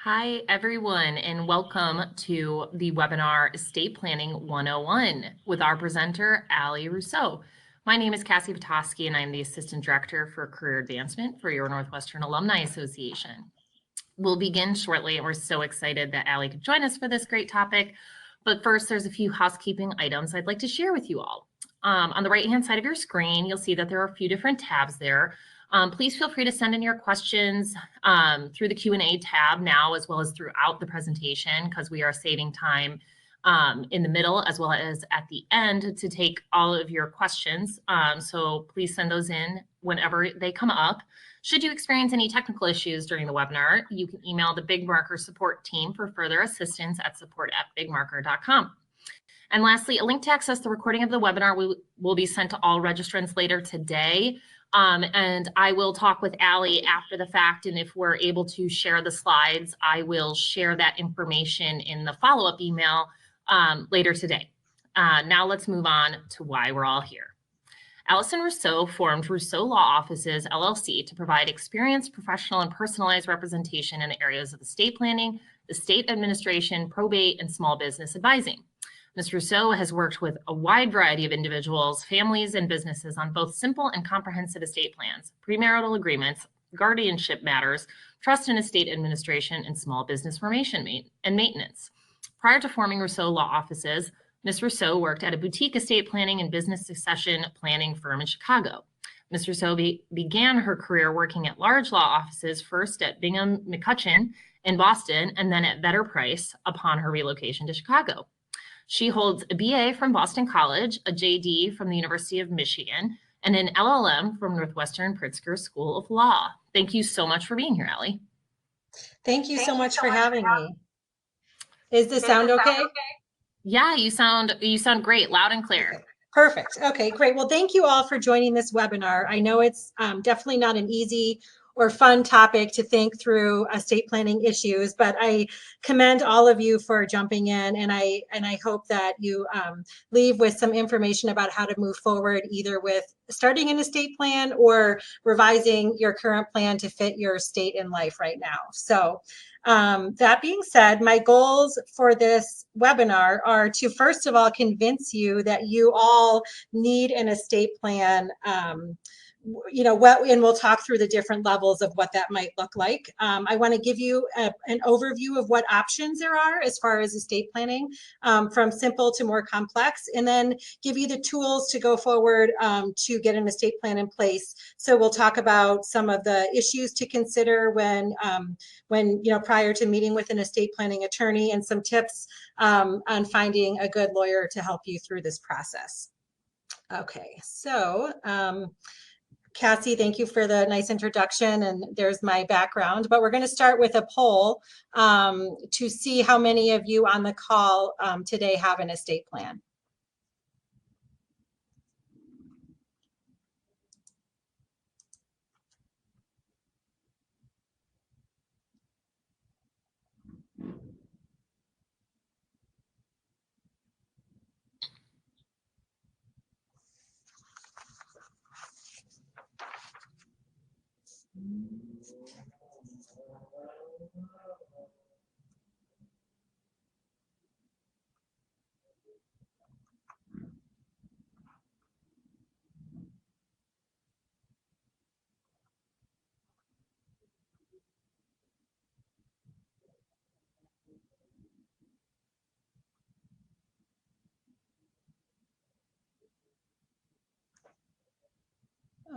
Hi, everyone, and welcome to the webinar Estate Planning 101 with our presenter, Allyson Russo. My name is Cassie Petoskey, and I'm the Assistant Director for Career Advancement for your Northwestern Alumni Association. We'll begin shortly, and we're so excited that Allie could join us for this great topic. But first, there's a few housekeeping items I'd like to share with you all. On the right-hand side of your screen, you'll see that there are a few different tabs there. Please feel free to send in your questions through the Q&A tab now, as well as throughout the presentation, because we are saving time in the middle as well as at the end to take all of your questions. So please send those in whenever they come up. Should you experience any technical issues during the webinar, you can email the Big Marker support team for further assistance at support@bigmarker.com. And lastly, a link to access the recording of the webinar will be sent to all registrants later today. And I will talk with Allie after the fact, and if we're able to share the slides, I will share that information in the follow-up email later today. Now let's move on to why we're all here. Allyson Russo formed Russo Law Offices, LLC, to provide experienced, professional, and personalized representation in the areas of estate planning, estate administration, probate, and small business advising. Ms. Russo has worked with a wide variety of individuals, families, and businesses on both simple and comprehensive estate plans, premarital agreements, guardianship matters, trust and estate administration, and small business formation and maintenance. Prior to forming Russo Law Offices, Ms. Russo worked at a boutique estate planning and business succession planning firm in Chicago. Ms. Russo began her career working at large law offices, first at Bingham McCutcheon in Boston, and then at Vedder Price upon her relocation to Chicago. She holds a BA from Boston College, a JD from the University of Michigan, and an LLM from Northwestern Pritzker School of Law. Thank you so much for being here, Allie. Thank you so much for having me. Is the sound okay? Yeah, you sound great, loud and clear. Okay. Perfect. Okay, great. Well, thank you all for joining this webinar. I know it's definitely not an easy or fun topic to think through estate planning issues, but I commend all of you for jumping in, and I hope that you leave with some information about how to move forward, either with starting an estate plan or revising your current plan to fit your state in life right now. So that being said, my goals for this webinar are to, first of all, convince you that you all need an estate plan, and we'll talk through the different levels of what that might look like. I want to give you an overview of what options there are as far as estate planning, from simple to more complex, and then give you the tools to go forward to get an estate plan in place. So we'll talk about some of the issues to consider when prior to meeting with an estate planning attorney, and some tips on finding a good lawyer to help you through this process. Okay, so Cassie, thank you for the nice introduction, and there's my background, but we're going to start with a poll to see how many of you on the call today have an estate plan.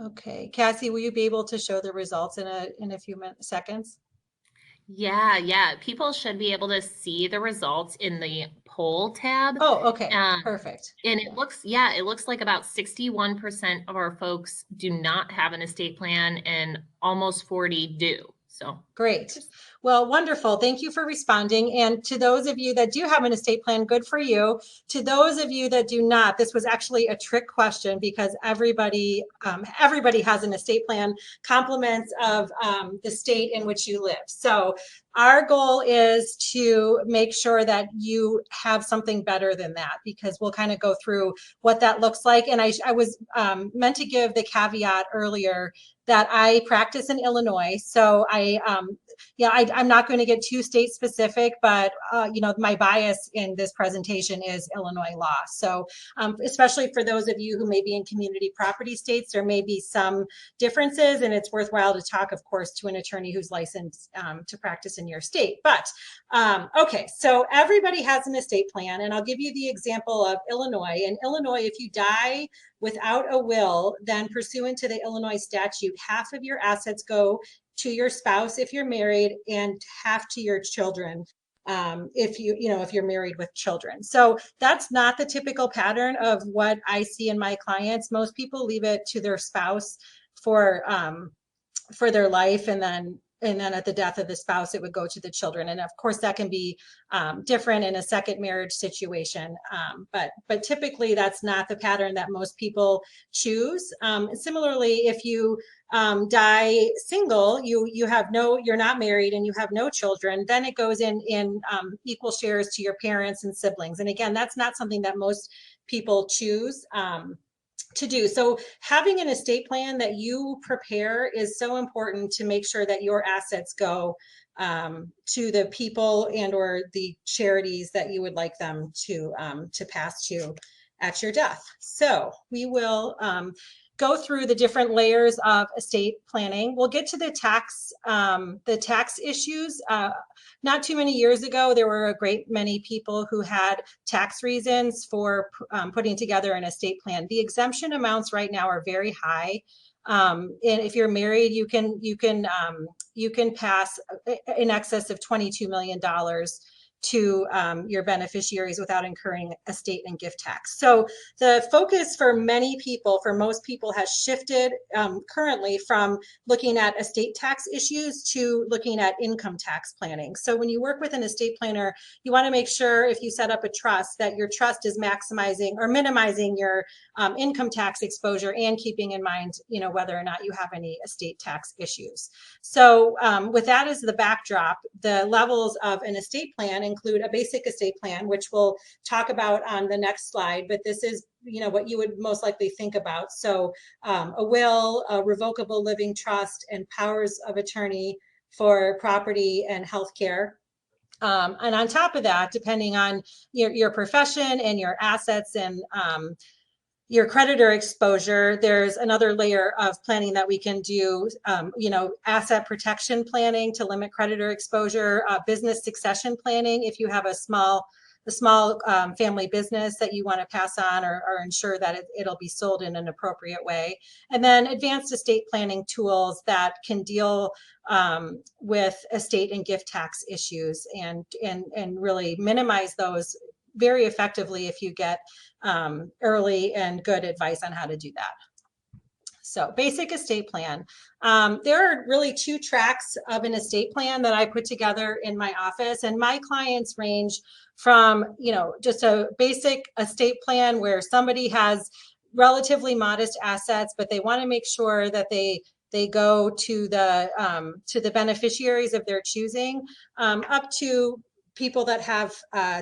Okay, Cassie, will you be able to show the results in a few seconds? Yeah. People should be able to see the results in the poll tab. Oh, okay, perfect. And it looks like about 61% of our folks do not have an estate plan, and almost 40 do. So great. Well, wonderful. Thank you for responding. And to those of you that do have an estate plan, good for you. To those of you that do not, this was actually a trick question, because everybody has an estate plan, compliments of the state in which you live. So Our goal is to make sure that you have something better than that, because we'll kind of go through what that looks like. And I was meant to give the caveat earlier that I practice in Illinois. So I'm not going to get too state specific, but my bias in this presentation is Illinois law. So especially for those of you who may be in community property states, there may be some differences, and it's worthwhile to talk, of course, to an attorney who's licensed to practice in your state. But okay, so everybody has an estate plan, and I'll give you the example of Illinois. In Illinois, if you die without a will, then pursuant to the Illinois statute, half of your assets go to your spouse if you're married, and half to your children if you're married with children. So that's not the typical pattern of what I see in my clients. Most people leave it to their spouse for their life, and then at the death of the spouse, it would go to the children. And of course, that can be different in a second marriage situation. But typically, that's not the pattern that most people choose. Similarly, if you die single, you're not married and you have no children, then it goes in equal shares to your parents and siblings. And again, that's not something that most people choose to do. So having an estate plan that you prepare is so important to make sure that your assets go to the people and or the charities that you would like them to pass to at your death. So we will go through the different layers of estate planning. We'll get to the tax issues. Not too many years ago, there were a great many people who had tax reasons for putting together an estate plan. The exemption amounts right now are very high. And if you're married, you can pass in excess of $22 million to your beneficiaries without incurring estate and gift tax. So the focus for most people has shifted currently from looking at estate tax issues to looking at income tax planning. So when you work with an estate planner, you want to make sure, if you set up a trust, that your trust is maximizing or minimizing your income tax exposure, and keeping in mind, whether or not you have any estate tax issues. So with that as the backdrop, the levels of an estate plan include a basic estate plan, which we'll talk about on the next slide, but this is what you would most likely think about. So a will, a revocable living trust, and powers of attorney for property and healthcare. And on top of that, depending on your profession and your assets and your creditor exposure, there's another layer of planning that we can do, asset protection planning to limit creditor exposure, business succession planning if you have a small family business that you want to pass on or ensure that it'll be sold in an appropriate way. And then advanced estate planning tools that can deal with estate and gift tax issues and really minimize those very effectively if you get early and good advice on how to do that. So basic estate plan. There are really two tracks of an estate plan that I put together in my office, and my clients range from, just a basic estate plan where somebody has relatively modest assets, but they want to make sure that they go to the beneficiaries of their choosing, up to people that have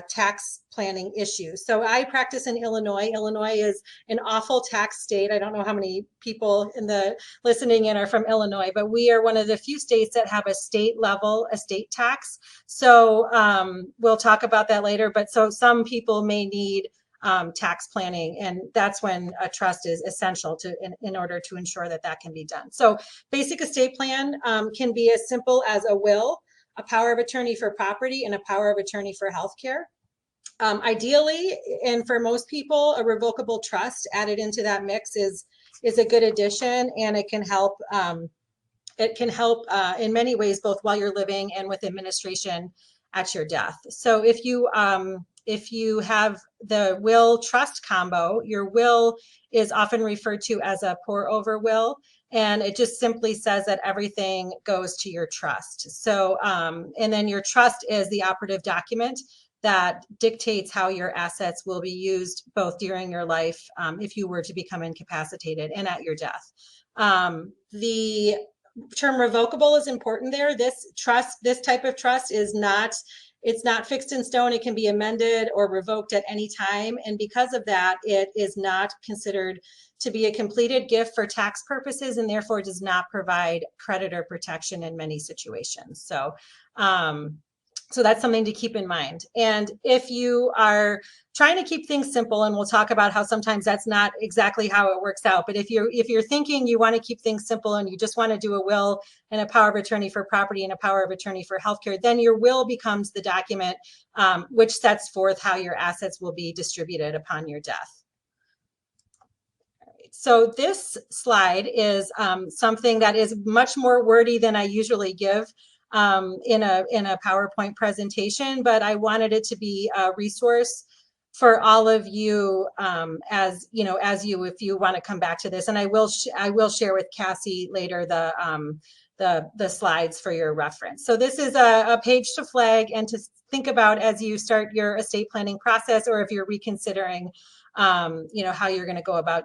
tax planning issues. So I practice in Illinois. Illinois is an awful tax state. I don't know how many people in the listening in are from Illinois, but we are one of the few states that have a state level estate tax. So we'll talk about that later. But so some people may need tax planning, and that's when a trust is essential in order to ensure that can be done. So basic estate plan can be as simple as a will, a power of attorney for property, and a power of attorney for healthcare. Ideally, and for most people, a revocable trust added into that mix is a good addition, and it can help. It can help in many ways, both while you're living and with administration at your death. So if you have the will trust combo, your will is often referred to as a pour over will. And it just simply says that everything goes to your trust. So, and then your trust is the operative document that dictates how your assets will be used both during your life, if you were to become incapacitated, and at your death. The term revocable is important there. This type of trust is not, it's not fixed in stone. It can be amended or revoked at any time. And because of that, it is not considered to be a completed gift for tax purposes, and therefore does not provide creditor protection in many situations. So, so that's something to keep in mind. And if you are trying to keep things simple, and we'll talk about how sometimes that's not exactly how it works out, but if you're thinking you want to keep things simple and you just want to do a will and a power of attorney for property and a power of attorney for healthcare, then your will becomes the document which sets forth how your assets will be distributed upon your death. So this slide is something that is much more wordy than I usually give in a PowerPoint presentation, but I wanted it to be a resource for all of you as you know, if you want to come back to this, and I will share with Cassie later the slides for your reference. So this is a page to flag and to think about as you start your estate planning process, or if you're reconsidering you know, how you're going to go about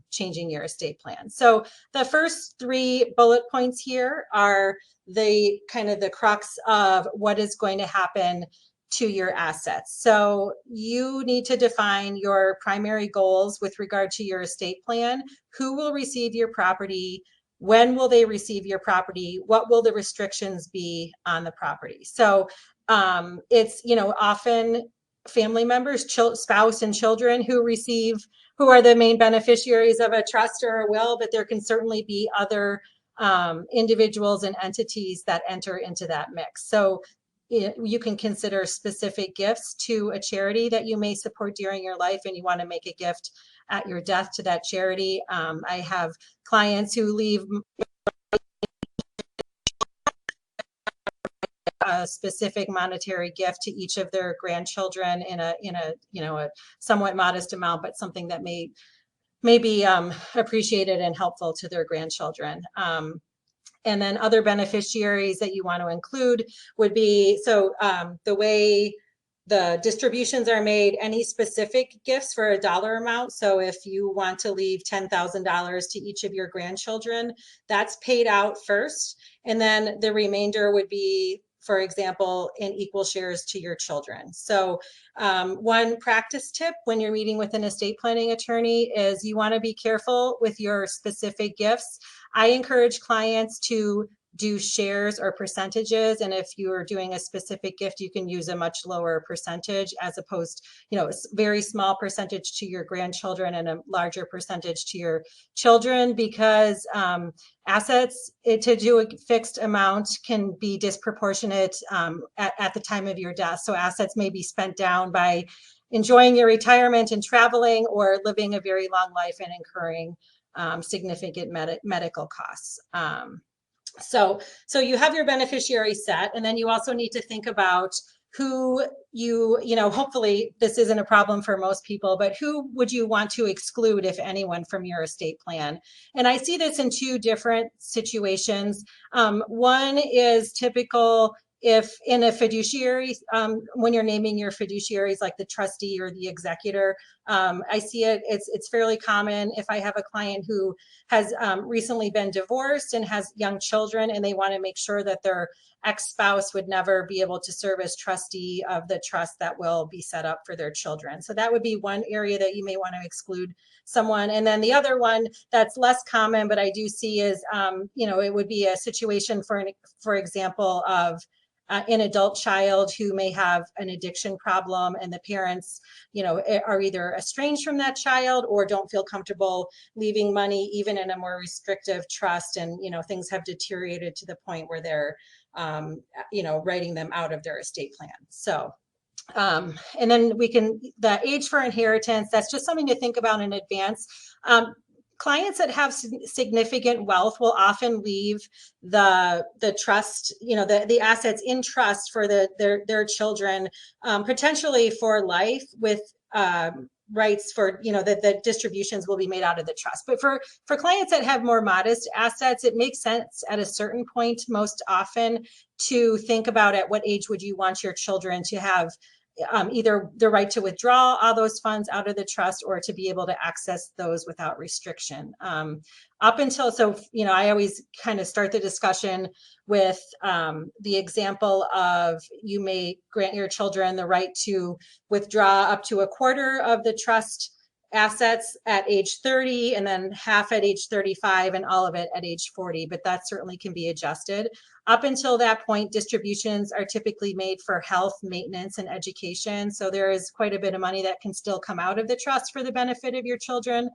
changing your estate plan. So the first 3 bullet points here are the kind of the crux of what is going to happen to your assets. So you need to define your primary goals with regard to your estate plan. Who will receive your property? When will they receive your property? What will the restrictions be on the property? So it's, you know, often family members, spouse and children who are the main beneficiaries of a trust or a will, but there can certainly be other individuals and entities that enter into that mix. So you can consider specific gifts to a charity that you may support during your life, and you want to make a gift at your death to that charity. I have clients who leave a specific monetary gift to each of their grandchildren in a you know, a somewhat modest amount, but something that may be appreciated and helpful to their grandchildren. And then other beneficiaries that you want to include would be, so the way the distributions are made, any specific gifts for a dollar amount. So if you want to leave $10,000 to each of your grandchildren, that's paid out first. And then the remainder would be, for example, in equal shares to your children. So one practice tip when you're meeting with an estate planning attorney is you want to be careful with your specific gifts. I encourage clients to do shares or percentages. And if you're doing a specific gift, you can use a much lower percentage, as opposed, you know, a very small percentage to your grandchildren and a larger percentage to your children, because assets to do a fixed amount can be disproportionate at the time of your death. So assets may be spent down by enjoying your retirement and traveling, or living a very long life and incurring significant medical costs. So you have your beneficiary set, and then you also need to think about who you know, hopefully this isn't a problem for most people, but who would you want to exclude, if anyone, from your estate plan? And I see this in 2 different situations. One is typical if in a fiduciary, when you're naming your fiduciaries, like the trustee or the executor. I see it's fairly common if I have a client who has recently been divorced and has young children, and they want to make sure that their ex-spouse would never be able to serve as trustee of the trust that will be set up for their children. So that would be one area that you may want to exclude someone. And then the other one that's less common, but I do see, is, you know, it would be a situation for example, of an adult child who may have an addiction problem, and the parents, you know, are either estranged from that child or don't feel comfortable leaving money even in a more restrictive trust, and, you know, things have deteriorated to the point where they're you know, writing them out of their estate plan. So and then the age for inheritance, that's just something to think about in advance. Clients that have significant wealth will often leave the trust, you know, the assets in trust for their children, potentially for life, with rights for, you know, that the distributions will be made out of the trust. But for clients that have more modest assets, it makes sense at a certain point, most often, to think about at what age would you want your children to have either the right to withdraw all those funds out of the trust or to be able to access those without restriction. Up until, so, I always kind of start the discussion with the example of you may grant your children the right to withdraw up to a quarter of the trust assets at age 30 and then half at age 35 and all of it at age 40, but that certainly can be adjusted. Up until that point, distributions are typically made for health, maintenance, and education. So there is quite a bit of money that can still come out of the trust for the benefit of your children,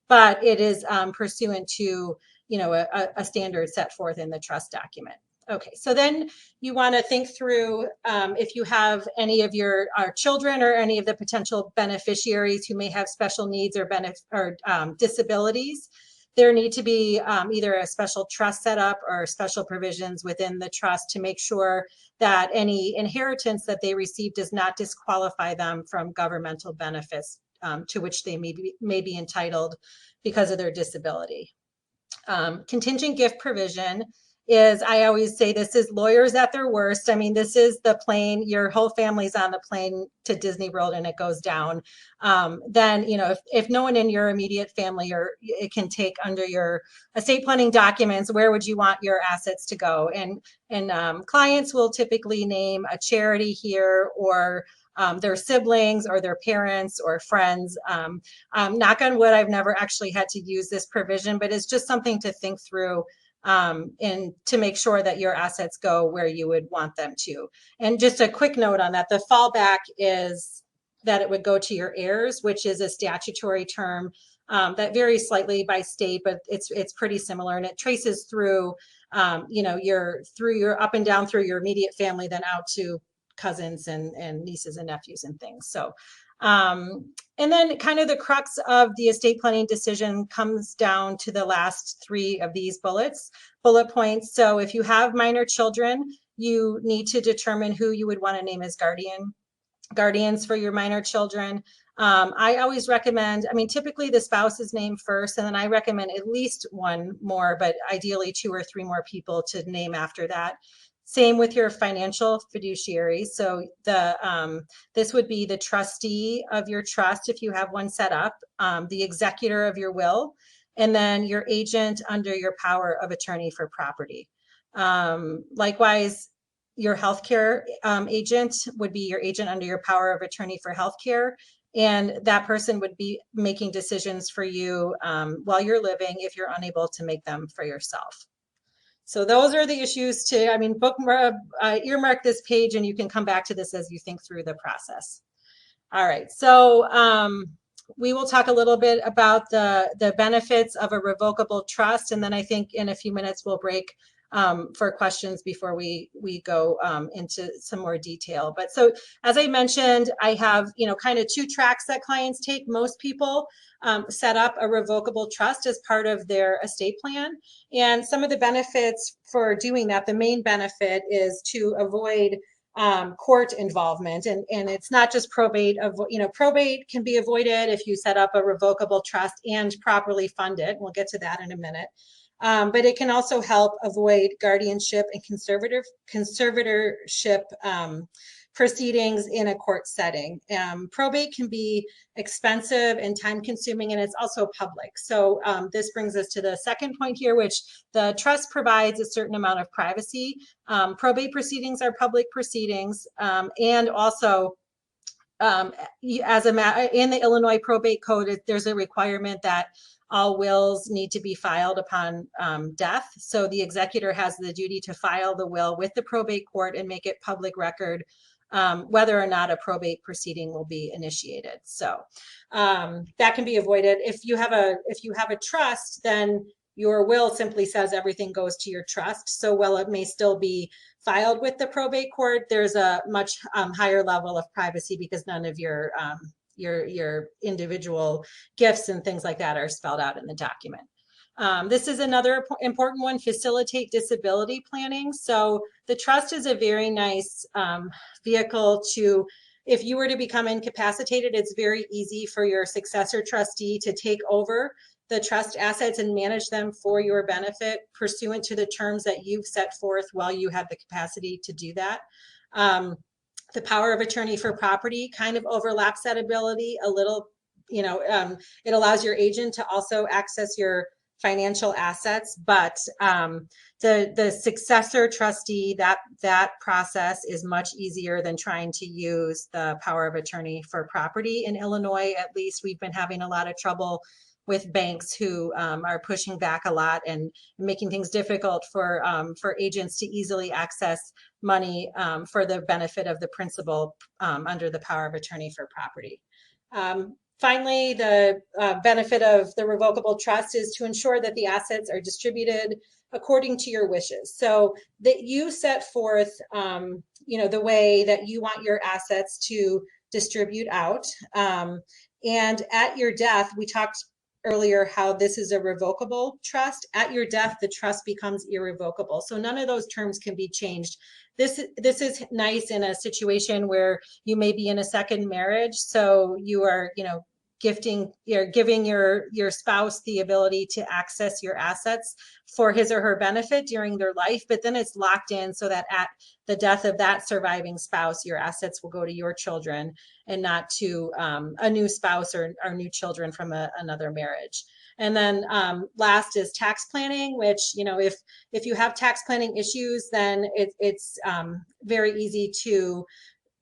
but it is pursuant to, a standard set forth in the trust document. Okay, so then you want to think through if you have any of your children or any of the potential beneficiaries who may have special needs or disabilities. There need to be either a special trust set up or special provisions within the trust to make sure that any inheritance that they receive does not disqualify them from governmental benefits to which they may be entitled because of their disability. Contingent gift provision is, I always say, this is lawyers at their worst. I mean, this is the plane, your whole family's on the plane to Disney World and it goes down. Then, if no one in your immediate family or it can take under your estate planning documents, where would you want your assets to go? And clients will typically name a charity here or their siblings or their parents or friends. Knock on wood, I've never actually had to use this provision, but it's just something to think through and to make sure that your assets go where you would want them to. And just a quick note on that, the fallback is that it would go to your heirs, which is a statutory term that varies slightly by state, but it's pretty similar, and it traces through, your up and down through your immediate family, then out to cousins and nieces and nephews and things. So and then kind of the crux of the estate planning decision comes down to the last three of these bullet points. So if you have minor children, you need to determine who you would want to name as guardians for your minor children. I always recommend, typically the spouse is named first, and then I recommend at least one more, but ideally 2 or 3 more people to name after that. Same with your financial fiduciary. So this would be the trustee of your trust if you have one set up, the executor of your will, and then your agent under your power of attorney for property. Likewise, your healthcare agent would be your agent under your power of attorney for healthcare. And that person would be making decisions for you while you're living if you're unable to make them for yourself. So those are the issues to, earmark this page and you can come back to this as you think through the process. All right, so we will talk a little bit about the benefits of a revocable trust. And then I think in a few minutes we'll break for questions before we go into some more detail. But so as I mentioned, I have, kind of 2 tracks that clients take. Most people set up a revocable trust as part of their estate plan. And some of the benefits for doing that, the main benefit is to avoid court involvement. And it's not just probate. Probate can be avoided if you set up a revocable trust and properly fund it. We'll get to that in a minute. But it can also help avoid guardianship and conservatorship proceedings in a court setting. Probate can be expensive and time consuming, and it's also public. So this brings us to the second point here, which the trust provides a certain amount of privacy. Probate proceedings are public proceedings, and also in the Illinois probate code, there's a requirement that all wills need to be filed upon death. So the executor has the duty to file the will with the probate court and make it public record whether or not a probate proceeding will be initiated. So that can be avoided. If you have a trust, then your will simply says everything goes to your trust. So while it may still be filed with the probate court, there's a much higher level of privacy because none of your individual gifts and things like that are spelled out in the document. This is another important one, facilitate disability planning. So the trust is a very nice vehicle to, if you were to become incapacitated, it's very easy for your successor trustee to take over the trust assets and manage them for your benefit pursuant to the terms that you've set forth while you have the capacity to do that. The power of attorney for property kind of overlaps that ability a little. It allows your agent to also access your financial assets, but the successor trustee, that process is much easier than trying to use the power of attorney for property. In Illinois, at least, we've been having a lot of trouble with banks who are pushing back a lot and making things difficult for agents to easily access money for the benefit of the principal under the power of attorney for property. Finally, the benefit of the revocable trust is to ensure that the assets are distributed according to your wishes. So that you set forth, the way that you want your assets to distribute out. And at your death, we talked earlier how this is a revocable trust. At your death, the trust becomes irrevocable. So none of those terms can be changed. This is nice in a situation where you may be in a second marriage. So you are, giving your spouse the ability to access your assets for his or her benefit during their life, but then it's locked in so that at the death of that surviving spouse, your assets will go to your children and not to a new spouse or new children from another marriage. And then last is tax planning, which, if you have tax planning issues, then it's very easy to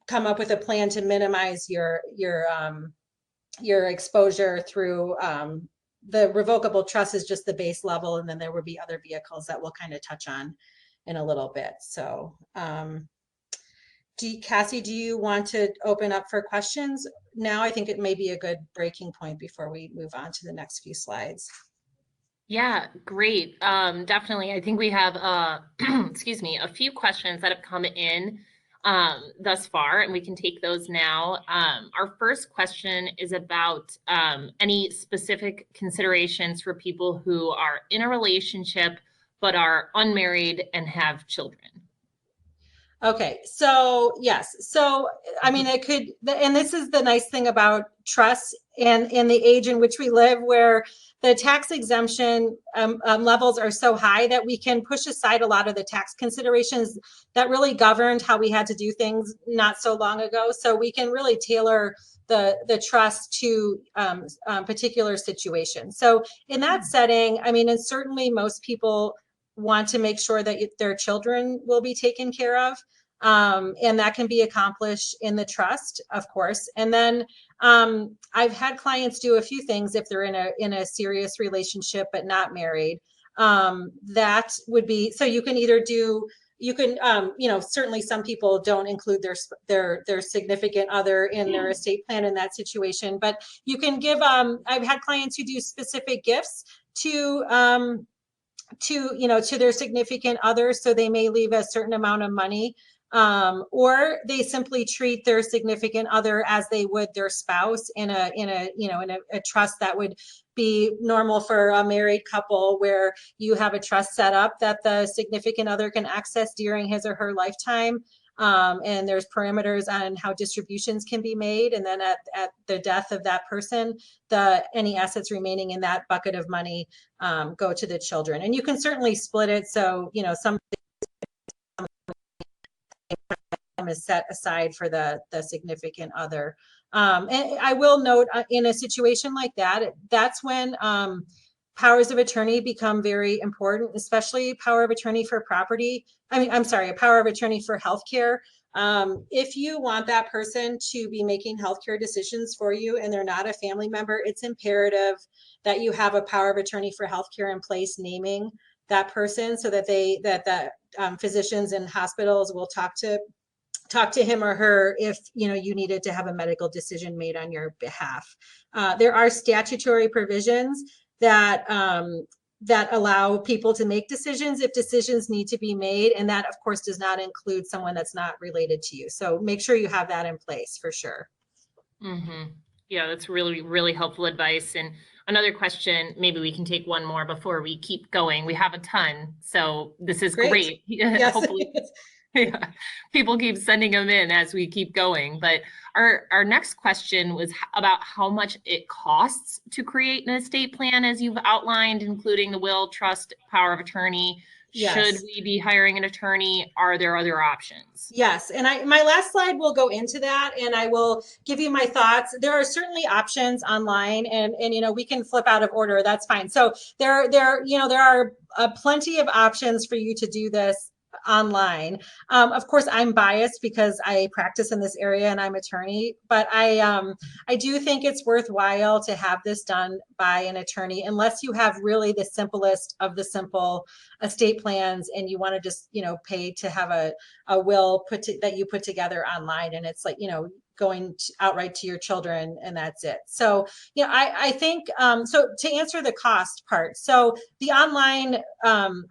come up with a plan to minimize your exposure through the revocable trust is just the base level, and then there would be other vehicles that we'll kind of touch on in a little bit. So Cassie, do you want to open up for questions now? I think it may be a good breaking point before we move on to the next few slides. Yeah, great. Definitely. I think we have, excuse me, a few questions that have come in thus far, and we can take those now. Our first question is about any specific considerations for people who are in a relationship but are unmarried and have children. Okay, so yes, so I mean, it could, and this is the nice thing about trusts and in the age in which we live, where the tax exemption levels are so high that we can push aside a lot of the tax considerations that really governed how we had to do things not so long ago. So we can really tailor the trust to particular situations. So in that setting, I mean, and certainly most people want to make sure that their children will be taken care of. And that can be accomplished in the trust, of course. And then I've had clients do a few things if they're in a serious relationship but not married. That would be, so you can either do, certainly some people don't include their significant other in their estate plan in that situation, but you can give, I've had clients who do specific gifts to their significant other, so they may leave a certain amount of money, or they simply treat their significant other as they would their spouse in a trust that would be normal for a married couple, where you have a trust set up that the significant other can access during his or her lifetime. And there's parameters on how distributions can be made. And then at the death of that person, any assets remaining in that bucket of money go to the children. And you can certainly split it. So, some is set aside for the significant other. And I will note in a situation like that, that's when powers of attorney become very important, especially power of attorney for property. A power of attorney for healthcare. If you want that person to be making healthcare decisions for you and they're not a family member, it's imperative that you have a power of attorney for healthcare in place naming that person, so that the physicians and hospitals will talk to him or her if you needed to have a medical decision made on your behalf. There are statutory provisions that allow people to make decisions if decisions need to be made, and that of course does not include someone that's not related to you. So make sure you have that in place for sure. Mm-hmm. Yeah, that's really, really helpful advice. And another question, maybe we can take one more before we keep going. We have a ton, so this is great. Yes. Hopefully, yeah, people keep sending them in as we keep going. But our next question was about how much it costs to create an estate plan, as you've outlined, including the will, trust, power of attorney. Should Yes. we be hiring an attorney? Are there other options? Yes, and my last slide will go into that, and I will give you my thoughts. There are certainly options online, and we can flip out of order. That's fine. So there are plenty of options for you to do this online. Of course, I'm biased because I practice in this area and I'm attorney, but I do think it's worthwhile to have this done by an attorney, unless you have really the simplest of the simple estate plans and you want to just pay to have a will that you put together online, and it's like going outright to your children and that's it. So I think so to answer the cost part, so the online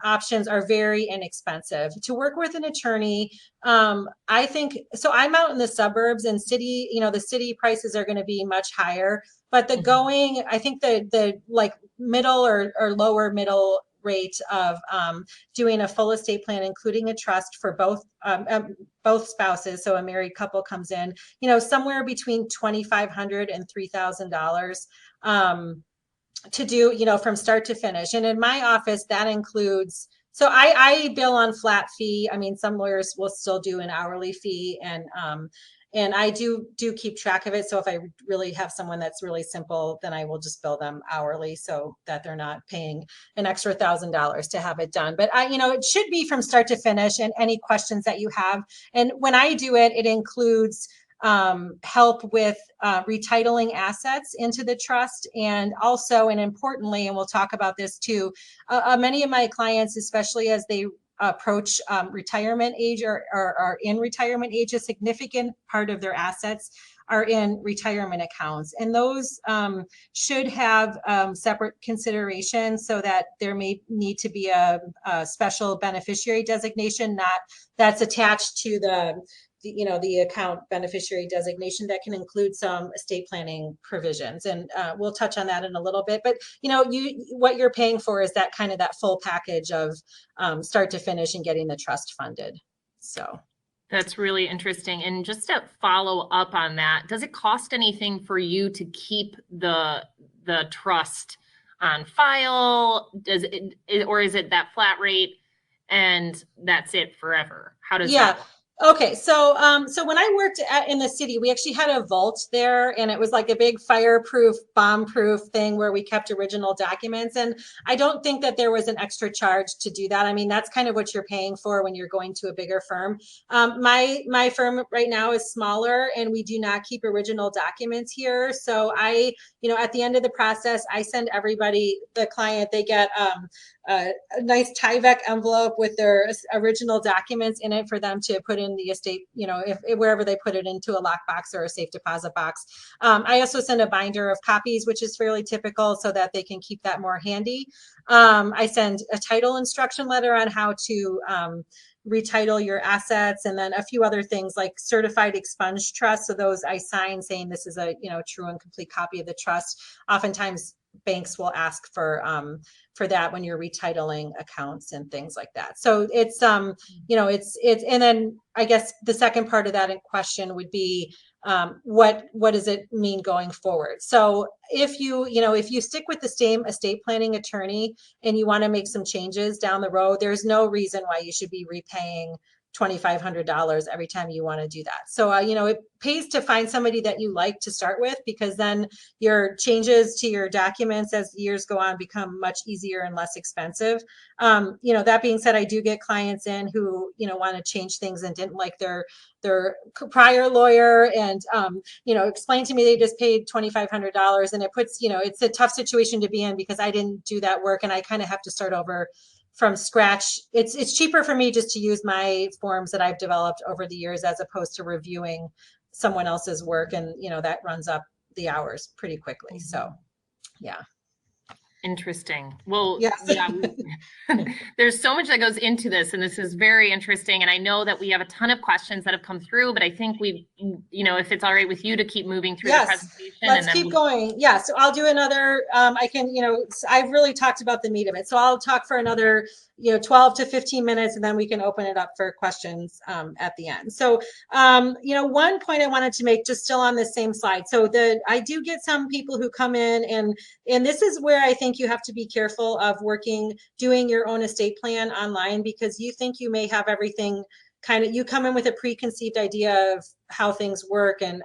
options are very inexpensive. To work with an attorney, I think, so I'm out in the suburbs, and city, the city prices are going to be much higher, but the going, I think the like middle or lower middle rate of doing a full estate plan, including a trust for both spouses. So a married couple comes in, somewhere between $2,500 and $3,000 to do, from start to finish. And in my office, that includes, so I bill on flat fee. I mean, some lawyers will still do an hourly fee, and I do keep track of it. So if I really have someone that's really simple, then I will just bill them hourly so that they're not paying an extra $1,000 to have it done. But it should be from start to finish, and any questions that you have. And when I do it, it includes help with retitling assets into the trust. And also, and importantly, and we'll talk about this too, many of my clients, especially as they approach retirement age or are in retirement age, a significant part of their assets are in retirement accounts, and those should have separate consideration, so that there may need to be a special beneficiary designation, not that's attached to the account beneficiary designation, that can include some estate planning provisions. And we'll touch on that in a little bit, but what you're paying for is that full package of start to finish and getting the trust funded. So that's really interesting. And just to follow up on that, does it cost anything for you to keep the trust on file? Does it, or is it that flat rate and that's it forever? How does that work? Okay, so when I worked in the city, we actually had a vault there, and it was like a big fireproof, bomb-proof thing where we kept original documents. And I don't think that there was an extra charge to do that. I mean, that's kind of what you're paying for when you're going to a bigger firm. My firm right now is smaller, and we do not keep original documents here. So at the end of the process, I send everybody, the client, they get a nice Tyvek envelope with their original documents in it for them to put in the estate, if wherever they put it, into a lockbox or a safe deposit box. I also send a binder of copies, which is fairly typical, so that they can keep that more handy. I send a title instruction letter on how to retitle your assets, and then a few other things like certified expunged trust. So those I sign saying this is a true and complete copy of the trust. Oftentimes banks will ask for that when you're retitling accounts and things like that. So it's it's and then I guess the second part of that question would be what does it mean going forward? So if you stick with the same estate planning attorney and you want to make some changes down the road, there's no reason why you should be repaying $2,500 every time you want to do that. So, it pays to find somebody that you like to start with, because then your changes to your documents as years go on become much easier and less expensive. That being said, I do get clients in who, want to change things and didn't like their prior lawyer, and, explained to me they just paid $2,500, and it puts, it's a tough situation to be in, because I didn't do that work and I kind of have to start over from scratch. It's cheaper for me just to use my forms that I've developed over the years, as opposed to reviewing someone else's work, and that runs up the hours pretty quickly. So yeah. Interesting. Well, yes. yeah, there's so much that goes into this, and this is very interesting. And I know that we have a ton of questions that have come through, but I think if it's all right with you to keep moving through the presentation. Let's keep going. Yeah. So I've really talked about the meat of it. So I'll talk for another, 12 to 15 minutes, and then we can open it up for questions at the end. So, one point I wanted to make, just still on the same slide. So I do get some people who come in, and this is where I think you have to be careful of doing your own estate plan online, because you think you may have everything you come in with a preconceived idea of how things work, and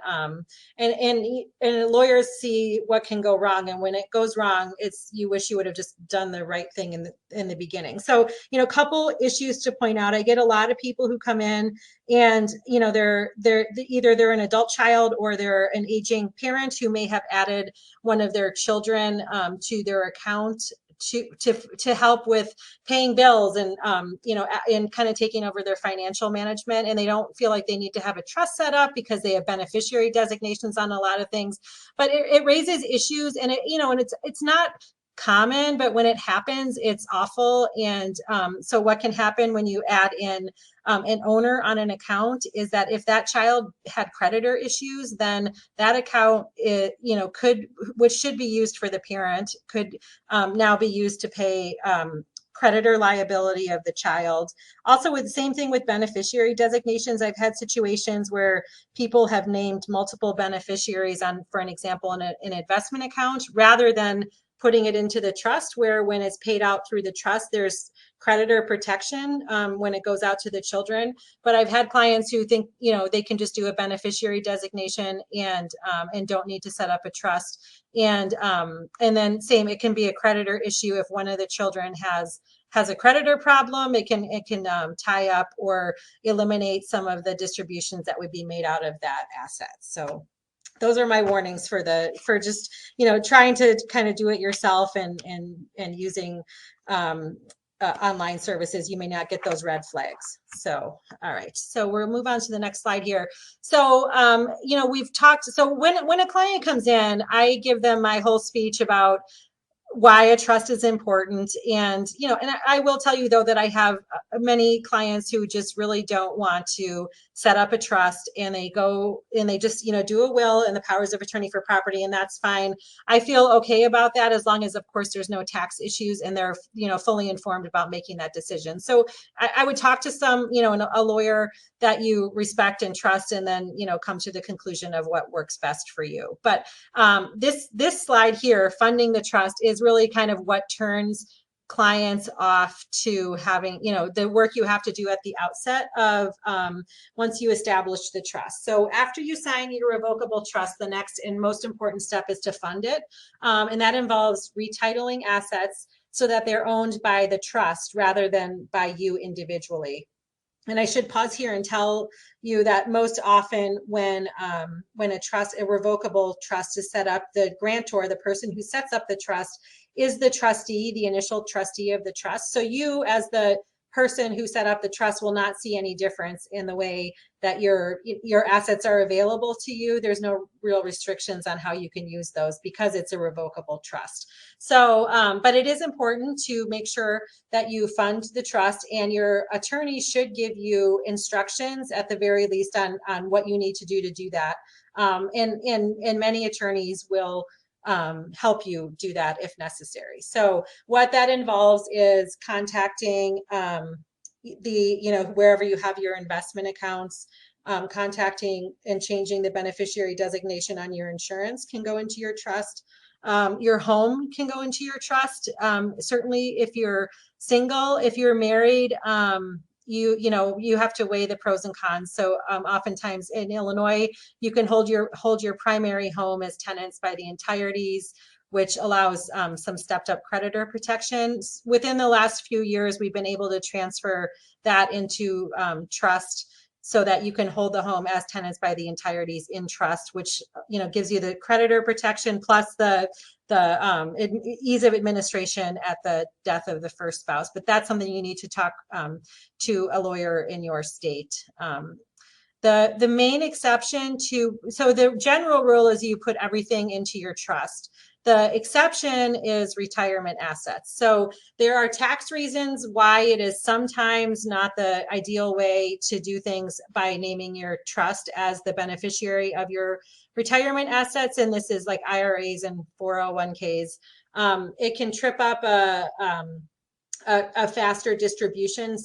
lawyers see what can go wrong, and when it goes wrong, you wish you would have just done the right thing in the beginning. So, couple issues to point out. I get a lot of people who come in, and they're either they're an adult child or they're an aging parent who may have added one of their children to their account to help with paying bills and and kind of taking over their financial management, and they don't feel like they need to have a trust set up because they have beneficiary designations on a lot of things. But it raises issues, and it's not common, but when it happens, it's awful. And so what can happen when you add in an owner on an account is that if that child had creditor issues, then that account, which should be used for the parent, could now be used to pay creditor liability of the child. Also, with the same thing with beneficiary designations, I've had situations where people have named multiple beneficiaries on, for an example, in an investment account, rather than putting it into the trust, where when it's paid out through the trust, there's creditor protection when it goes out to the children. But I've had clients who think, they can just do a beneficiary designation and don't need to set up a trust. And then same, it can be a creditor issue if one of the children has a creditor problem. It can tie up or eliminate some of the distributions that would be made out of that asset. So those are my warnings for just trying to kind of do it yourself and using online services. You may not get those red flags. So, all right. So we'll move on to the next slide here. So, we've talked. So when a client comes in, I give them my whole speech about why a trust is important. And, and I will tell you, though, that I have many clients who just really don't want to set up a trust, and they go and they just, do a will and the powers of attorney for property. And that's fine. I feel okay about that, as long as, of course, there's no tax issues and they're, fully informed about making that decision. So I would talk to some, a lawyer that you respect and trust, and then, come to the conclusion of what works best for you. But this slide here, funding the trust, is really kind of what turns clients off to having, the work you have to do at the outset of once you establish the trust. So after you sign your revocable trust, the next and most important step is to fund it. And that involves retitling assets so that they're owned by the trust rather than by you individually. And I should pause here and tell you that most often when a revocable trust is set up, the grantor, the person who sets up the trust, is the trustee, the initial trustee of the trust. So you, as the person who set up the trust, will not see any difference in the way that your assets are available to you. There's no real restrictions on how you can use those because it's a revocable trust. So, but it is important to make sure that you fund the trust, and your attorney should give you instructions at the very least on what you need to do that. And many attorneys will help you do that if necessary. So what that involves is contacting wherever you have your investment accounts, contacting and changing the beneficiary designation on your insurance can go into your trust. Your home can go into your trust. Certainly if you're single, if you're married, you have to weigh the pros and cons. So oftentimes in Illinois, you can hold your primary home as tenants by the entireties, which allows some stepped up creditor protections. Within the last few years, we've been able to transfer that into trust so that you can hold the home as tenants by the entireties in trust, which gives you the creditor protection plus the ease of administration at the death of the first spouse. But that's something you need to talk to a lawyer in your state. The main exception so the general rule is you put everything into your trust. The exception is retirement assets. So there are tax reasons why it is sometimes not the ideal way to do things by naming your trust as the beneficiary of your retirement assets. And this is like IRAs and 401ks. It can trip up a faster distribution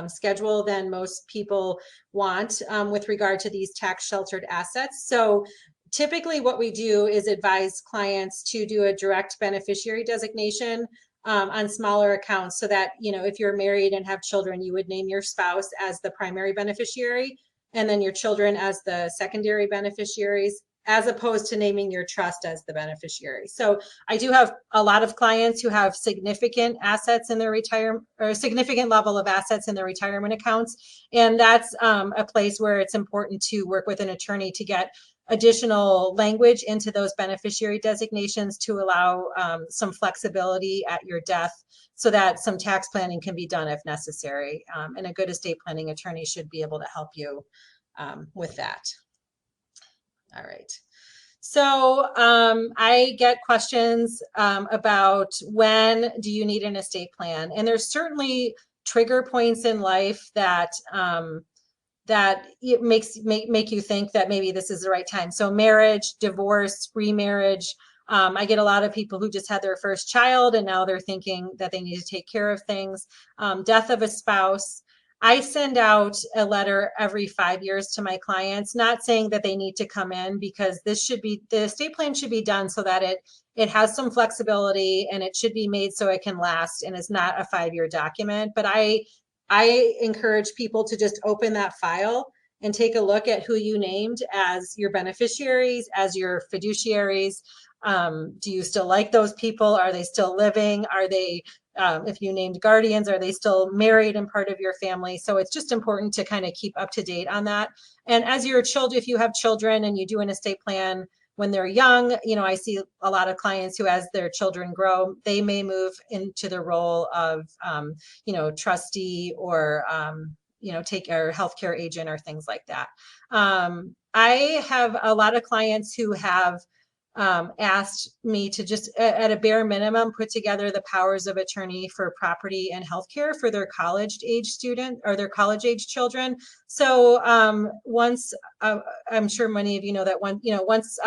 schedule than most people want with regard to these tax sheltered assets. So typically what we do is advise clients to do a direct beneficiary designation on smaller accounts, so that, you know, if you're married and have children, you would name your spouse as the primary beneficiary and then your children as the secondary beneficiaries, as opposed to naming your trust as the beneficiary. So I do have a lot of clients who have significant assets in their retirement, or a significant level of assets in their retirement accounts. And that's a place where it's important to work with an attorney to get additional language into those beneficiary designations to allow some flexibility at your death, so that some tax planning can be done if necessary. And a good estate planning attorney should be able to help you with that. All right. So I get questions about, when do you need an estate plan? And there's certainly trigger points in life that that it make you think that maybe this is the right time. So marriage, divorce, remarriage. I get a lot of people who just had their first child and now they're thinking that they need to take care of things. Death of a spouse. I send out a letter every 5 years to my clients, not saying that they need to come in, because this should be, the estate plan should be done so that it has some flexibility, and it should be made so it can last and is not a 5-year document. But I encourage people to just open that file and take a look at who you named as your beneficiaries, as your fiduciaries. Do you still like those people? Are they still living? Are they, if you named guardians, are they still married and part of your family? So it's just important to kind of keep up to date on that. And as your children, if you have children and you do an estate plan when they're young, you know, I see a lot of clients who, as their children grow, they may move into the role of, you know, trustee, or, you know, take our healthcare agent or things like that. I have a lot of clients who have asked me to just, at a bare minimum, put together the powers of attorney for property and healthcare for their college age student, or their college age children. So once, I'm sure many of you know that once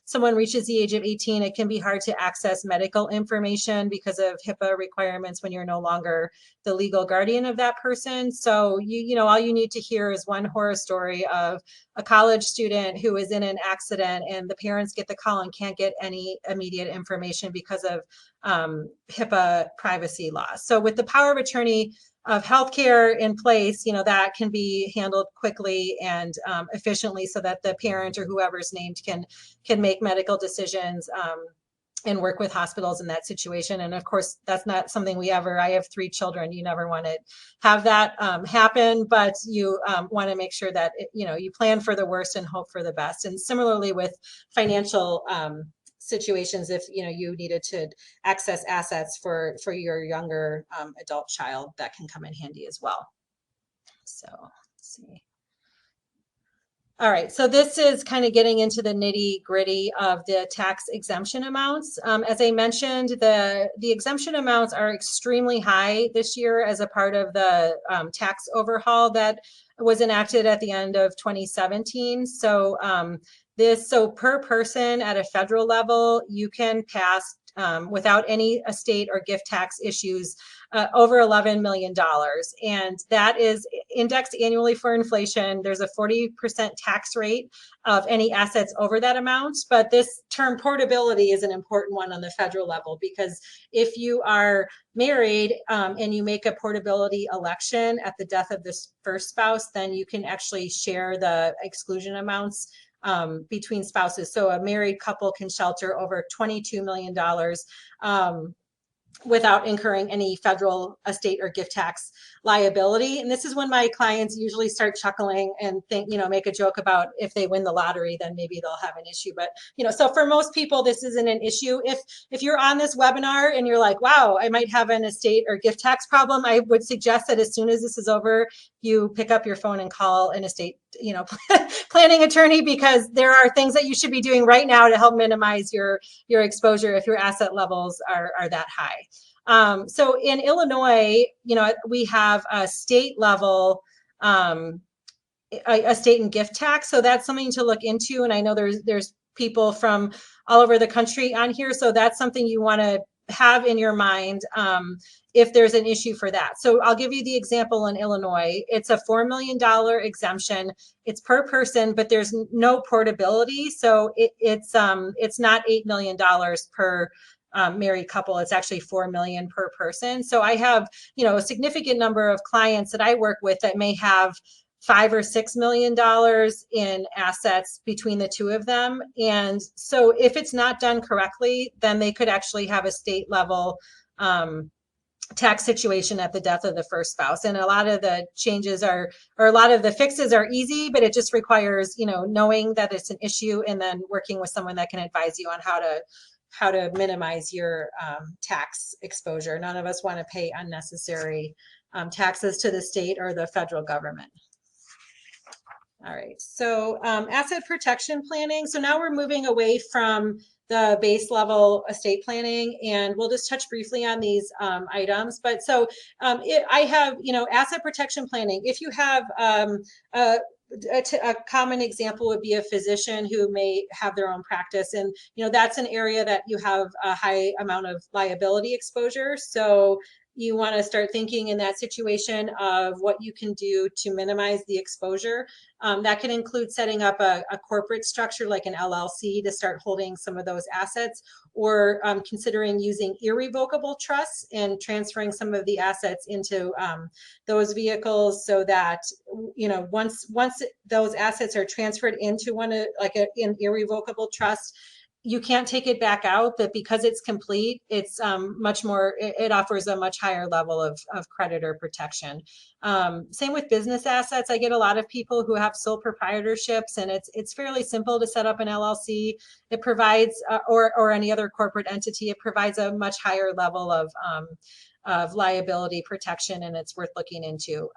someone reaches the age of 18, it can be hard to access medical information because of HIPAA requirements when you're no longer the legal guardian of that person. So you know, all you need to hear is one horror story of a college student who is in an accident and the parents get the call and can't get any immediate information because of HIPAA privacy laws. So with the power of attorney of healthcare in place, you know, that can be handled quickly and efficiently, so that the parent or whoever's named can make medical decisions and work with hospitals in that situation. And of course, that's not something I have 3 children. You never want to have that happen, but you want to make sure that, you know, you plan for the worst and hope for the best. And similarly with financial situations, if, you know, you needed to access assets for your younger adult child, that can come in handy as well. So let's see. All right, so this is kind of getting into the nitty gritty of the tax exemption amounts. As I mentioned, the exemption amounts are extremely high this year as a part of the tax overhaul that was enacted at the end of 2017. So so per person at a federal level, you can pass without any estate or gift tax issues over $11 million. And that is indexed annually for inflation. There's a 40% tax rate of any assets over that amount. But this term portability is an important one on the federal level, because if you are married and you make a portability election at the death of this first spouse, then you can actually share the exclusion amounts between spouses. So a married couple can shelter over $22 million without incurring any federal estate or gift tax liability. And this is when my clients usually start chuckling and think, you know, make a joke about if they win the lottery, then maybe they'll have an issue. But, you know, so for most people, this isn't an issue. If you're on this webinar and you're like, wow, I might have an estate or gift tax problem, I would suggest that as soon as this is over, you pick up your phone and call an estate, you know, planning attorney, because there are things that you should be doing right now to help minimize your exposure if your asset levels are that high. So in Illinois, you know, we have a state level, a state and gift tax. So that's something to look into. And I know there's people from all over the country on here. So that's something you want to have in your mind if there's an issue for that. So I'll give you the example in Illinois. It's a $4 million exemption. It's per person, but there's no portability. So it's not $8 million per married couple. It's actually 4 million per person. So I have, a significant number of clients that I work with that may have $5 or $6 million in assets between the two of them. And so if it's not done correctly, then they could actually have a state level tax situation at the death of the first spouse. And a lot of the changes or a lot of the fixes are easy, but it just requires, knowing that it's an issue and then working with someone that can advise you on how to minimize your tax exposure. None of us want to pay unnecessary taxes to the state or the federal government. All right, so asset protection planning. So now we're moving away from the base level estate planning, and we'll just touch briefly on these items. But so I have, asset protection planning. If you have a common example would be a physician who may have their own practice, and that's an area that you have a high amount of liability exposure. So you want to start thinking in that situation of what you can do to minimize the exposure. That can include setting up a corporate structure like an LLC to start holding some of those assets, or considering using irrevocable trusts and transferring some of the assets into those vehicles, so that once those assets are transferred into an irrevocable trust, you can't take it back out, but because it's complete, it's much more, it offers a much higher level of creditor protection. Same with business assets. I get a lot of people who have sole proprietorships, and it's fairly simple to set up an LLC. It provides, or any other corporate entity, it provides a much higher level of liability protection, and it's worth looking into.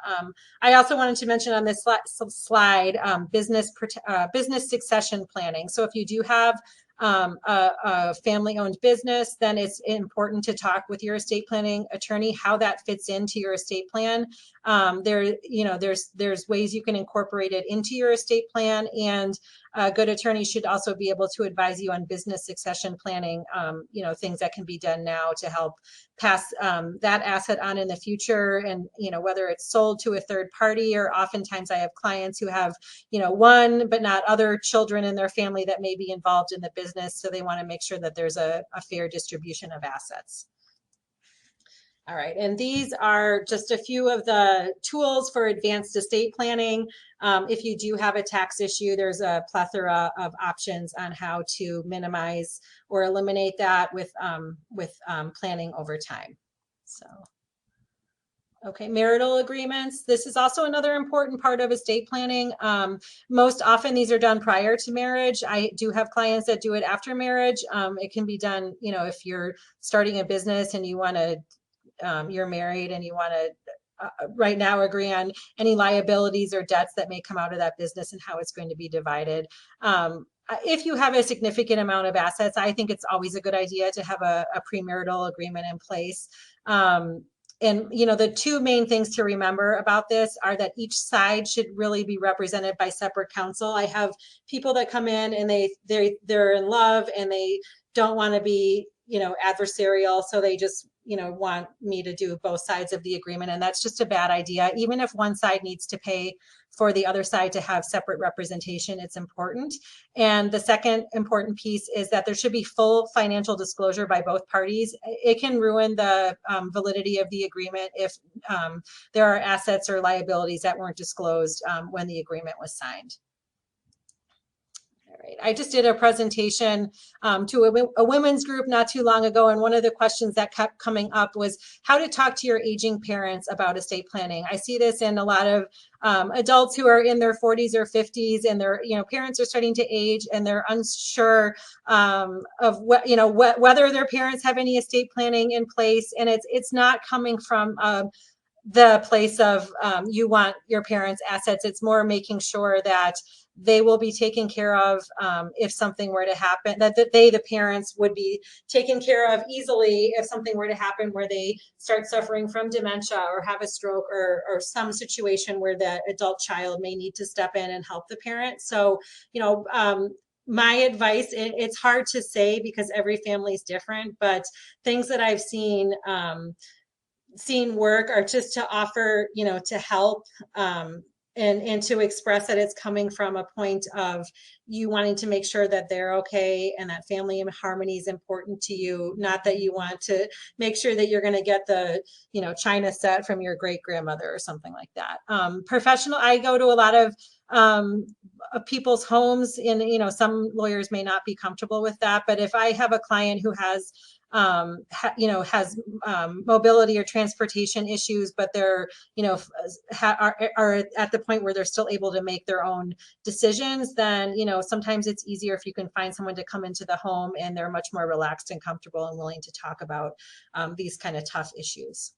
I also wanted to mention on this slide, business succession planning. So if you do have a family-owned business, then it's important to talk with your estate planning attorney how that fits into your estate plan. There's ways you can incorporate it into your estate plan, and a good attorney should also be able to advise you on business succession planning. Things that can be done now to help pass that asset on in the future, and whether it's sold to a third party, or oftentimes I have clients who have one but not other children in their family that may be involved in the business, so they want to make sure that there's a fair distribution of assets. All right, and these are just a few of the tools for advanced estate planning. If you do have a tax issue, there's a plethora of options on how to minimize or eliminate that with planning over time. So, okay, marital agreements. This is also another important part of estate planning. Most often these are done prior to marriage. I do have clients that do it after marriage. It can be done, if you're starting a business and you want to you're married and you want to right now agree on any liabilities or debts that may come out of that business and how it's going to be divided. If you have a significant amount of assets, I think it's always a good idea to have a premarital agreement in place. And the two main things to remember about this are that each side should really be represented by separate counsel. I have people that come in and they're in love and they don't want to be adversarial, so they just want me to do both sides of the agreement, and that's just a bad idea. Even if one side needs to pay for the other side to have separate representation, it's important. And the second important piece is that there should be full financial disclosure by both parties. It can ruin the validity of the agreement if there are assets or liabilities that weren't disclosed when the agreement was signed. I just did a presentation to a women's group not too long ago, and one of the questions that kept coming up was how to talk to your aging parents about estate planning. I see this in a lot of adults who are in their 40s or 50s, and their parents are starting to age, and they're unsure of whether their parents have any estate planning in place, and it's not coming from the place of you want your parents' assets. It's more making sure that they will be taken care of if something were to happen, that the parents would be taken care of easily if something were to happen where they start suffering from dementia or have a stroke or some situation where the adult child may need to step in and help the parent. So, my advice, it's hard to say because every family is different, but things that I've seen work are just to offer, to help, and to express that it's coming from a point of you wanting to make sure that they're okay and that family harmony is important to you, not that you want to make sure that you're going to get the, China set from your great grandmother or something like that. Professional, I go to a lot of people's homes, and some lawyers may not be comfortable with that, but if I have a client who has mobility or transportation issues, but they're, are at the point where they're still able to make their own decisions, then, sometimes it's easier if you can find someone to come into the home and they're much more relaxed and comfortable and willing to talk about these kind of tough issues.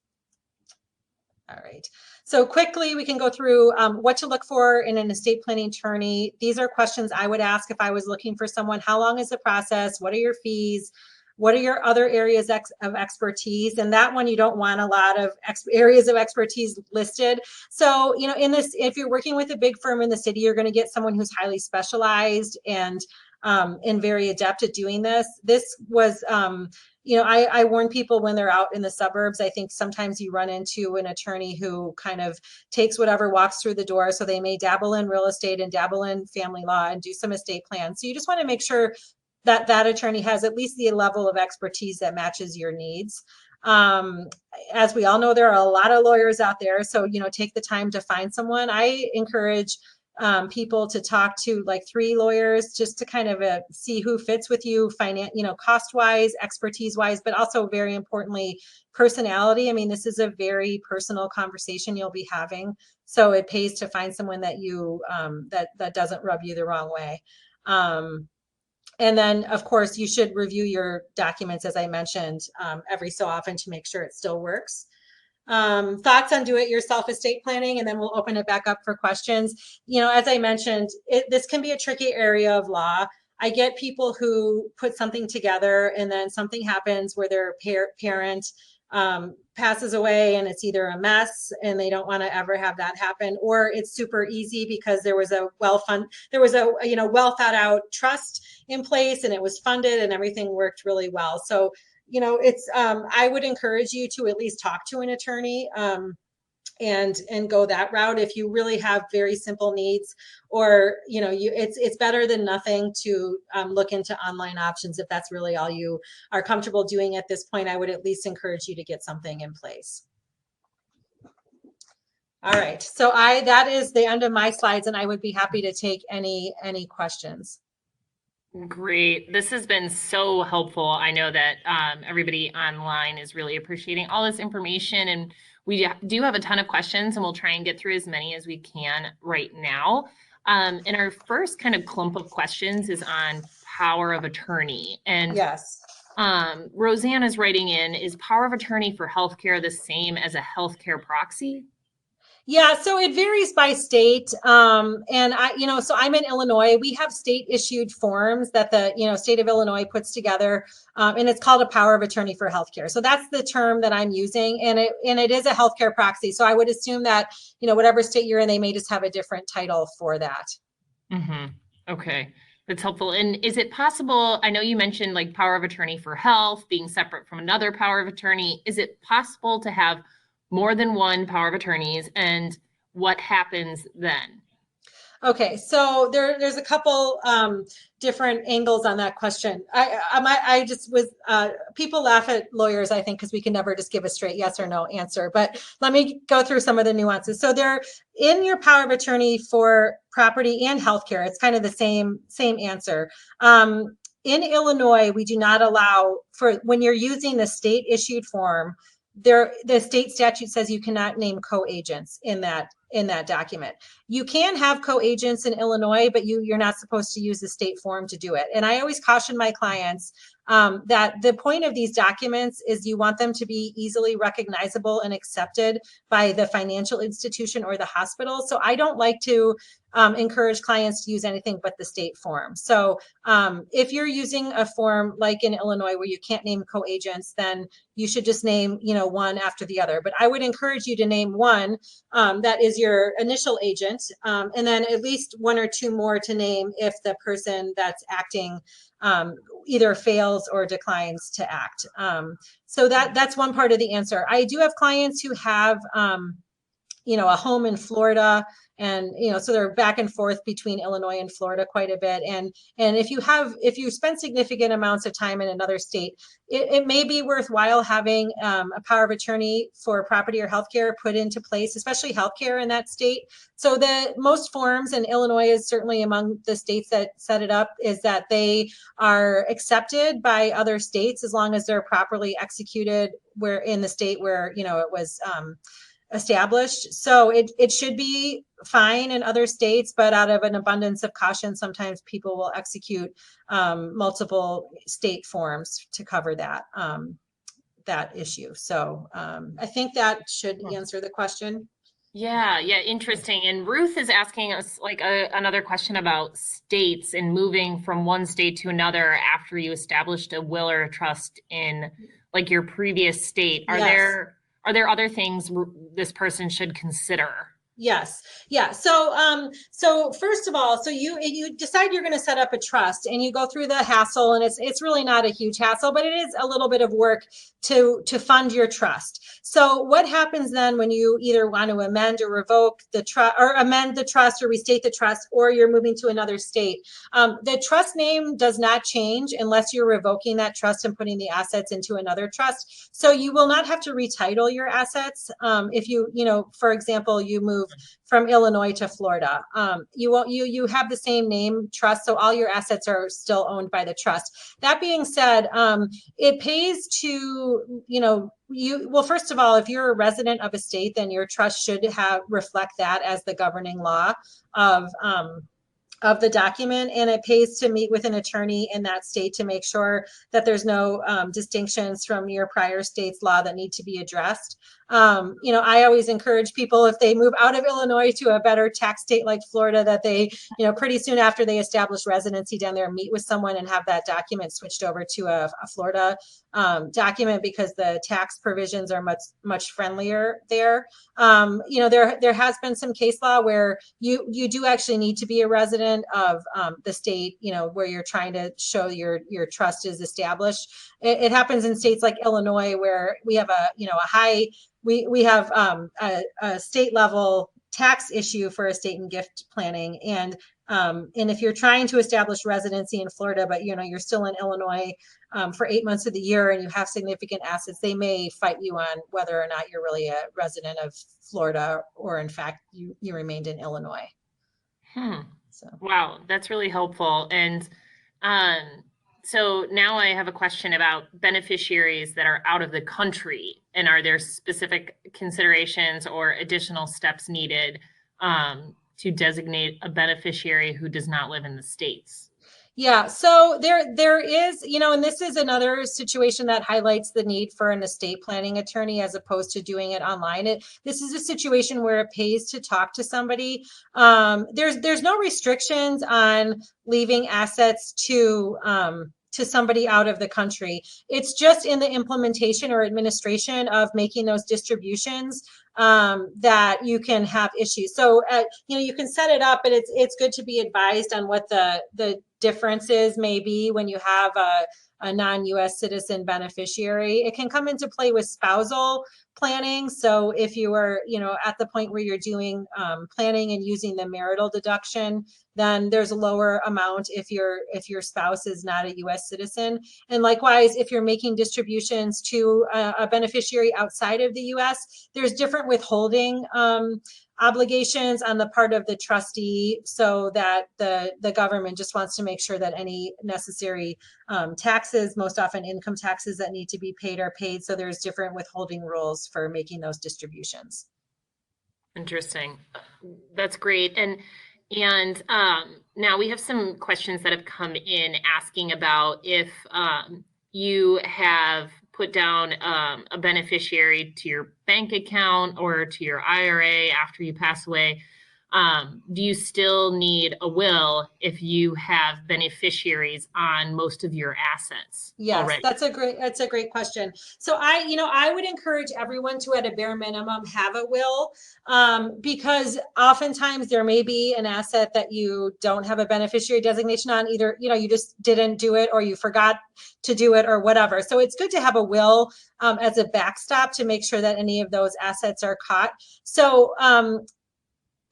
All right. So quickly, we can go through what to look for in an estate planning attorney. These are questions I would ask if I was looking for someone. How long is the process? What are your fees? What are your other areas of expertise? And that one, you don't want a lot of areas of expertise listed. So, in this, if you're working with a big firm in the city, you're going to get someone who's highly specialized and very adept at doing this. This was, I warn people when they're out in the suburbs. I think sometimes you run into an attorney who kind of takes whatever walks through the door. So they may dabble in real estate and dabble in family law and do some estate plans. So you just want to make sure that that attorney has at least the level of expertise that matches your needs. As we all know, there are a lot of lawyers out there. So, take the time to find someone. I encourage people to talk to like 3 lawyers just to kind of see who fits with you, cost wise, expertise wise, but also very importantly, personality. I mean, this is a very personal conversation you'll be having. So it pays to find someone that you, that doesn't rub you the wrong way. And then, of course, you should review your documents, as I mentioned, every so often to make sure it still works. Thoughts on do-it-yourself estate planning, and then we'll open it back up for questions. As I mentioned, this can be a tricky area of law. I get people who put something together and then something happens where their parent passes away and it's either a mess and they don't want to ever have that happen, or it's super easy because there was a well thought out trust in place and it was funded and everything worked really well. So it's I would encourage you to at least talk to an attorney and go that route if you really have very simple needs, or it's better than nothing to look into online options if that's really all you are comfortable doing at this point. I would at least encourage you to get something in place. All right, so that is the end of my slides, and I would be happy to take any questions. Great. This has been so helpful. I know that everybody online is really appreciating all this information, and we do have a ton of questions, and we'll try and get through as many as we can right now. And our first kind of clump of questions is on power of attorney. And yes, Roseanne is writing in, is power of attorney for healthcare the same as a healthcare proxy? Yeah, so it varies by state. And so I'm in Illinois. We have state issued forms that the, state of Illinois puts together. And it's called a power of attorney for healthcare. So that's the term that I'm using. And it is a healthcare proxy. So I would assume that, whatever state you're in, they may just have a different title for that. Mm-hmm. Okay. That's helpful. And is it possible, I know you mentioned like power of attorney for health being separate from another power of attorney. Is it possible to have more than one power of attorneys, and what happens then? Okay, so there's a couple different angles on that question. I just was people laugh at lawyers, I think, because we can never just give a straight yes or no answer. But let me go through some of the nuances. So they're in your power of attorney for property and healthcare. It's kind of the same answer. In Illinois, we do not allow for when you're using the state issued form. The state statute says you cannot name co-agents in that document. You can have co-agents in Illinois, but you're not supposed to use the state form to do it. And I always caution my clients that the point of these documents is you want them to be easily recognizable and accepted by the financial institution or the hospital. So I don't like to encourage clients to use anything but the state form. So if you're using a form like in Illinois where you can't name co-agents, then you should just name, one after the other. But I would encourage you to name one that is your initial agent, and then at least one or two more to name if the person that's acting either fails or declines to act. So that's one part of the answer. I do have clients who have a home in Florida, and so they're back and forth between Illinois and Florida quite a bit. And if you spend significant amounts of time in another state, it may be worthwhile having a power of attorney for property or healthcare put into place, especially healthcare in that state. So the most forms, and Illinois is certainly among the states that set it up, is that they are accepted by other states as long as they're properly executed where in the state where it was established. So it should be fine in other states, but out of an abundance of caution, sometimes people will execute multiple state forms to cover that issue. So I think that should answer the question. Yeah, interesting. And Ruth is asking us like another question about states and moving from one state to another after you established a will or a trust in like your previous state. Are there other things this person should consider? Yes. Yeah. So first of all, so you decide you're going to set up a trust, and you go through the hassle, and it's really not a huge hassle, but it is a little bit of work to fund your trust. So what happens then when you either want to amend or revoke the trust, or amend the trust or restate the trust, or you're moving to another state? The trust name does not change unless you're revoking that trust and putting the assets into another trust. So you will not have to retitle your assets. If for example, you move from Illinois to Florida, you have the same name trust, so all your assets are still owned by the trust. That being said, it pays to well, first of all, if you're a resident of a state, then your trust should reflect that as the governing law of the document, and it pays to meet with an attorney in that state to make sure that there's no distinctions from your prior state's law that need to be addressed. I always encourage people, if they move out of Illinois to a better tax state like Florida, that they, pretty soon after they establish residency down there, meet with someone and have that document switched over to a Florida document, because the tax provisions are much friendlier there. There has been some case law where you do actually need to be a resident of the state, where you're trying to show your trust is established. It happens in states like Illinois, where we have we have a state level tax issue for estate and gift planning, and if you're trying to establish residency in Florida, but you're still in Illinois for 8 months of the year and you have significant assets, they may fight you on whether or not you're really a resident of Florida, or in fact you remained in Illinois. So. Wow, that's really helpful. And so now I have a question about beneficiaries that are out of the country, and are there specific considerations or additional steps needed to designate a beneficiary who does not live in the States? Yeah, so there is, and this is another situation that highlights the need for an estate planning attorney as opposed to doing it online. This is a situation where it pays to talk to somebody. There's no restrictions on leaving assets to somebody out of the country. It's just in the implementation or administration of making those distributions that you can have issues. So, you can set it up, but it's good to be advised on what the differences may be when you have a non-US citizen beneficiary. It can come into play with spousal planning. So if you are, at the point where you're doing planning and using the marital deduction, then there's a lower amount if your spouse is not a US citizen. And likewise, if you're making distributions to a beneficiary outside of the US, there's different withholding obligations on the part of the trustee, so that the government just wants to make sure that any necessary taxes, most often income taxes that need to be paid, are paid. So there's different withholding rules for making those distributions. Interesting. That's great. And now we have some questions that have come in asking about if you have put down a beneficiary to your bank account or to your IRA after you pass away. Do you still need a will if you have beneficiaries on most of your assets Yes, already? that's a great question. So I would encourage everyone to at a bare minimum have a will, because oftentimes there may be an asset that you don't have a beneficiary designation on, either, you just didn't do it or you forgot to do it or whatever. So it's good to have a will, as a backstop to make sure that any of those assets are caught. So,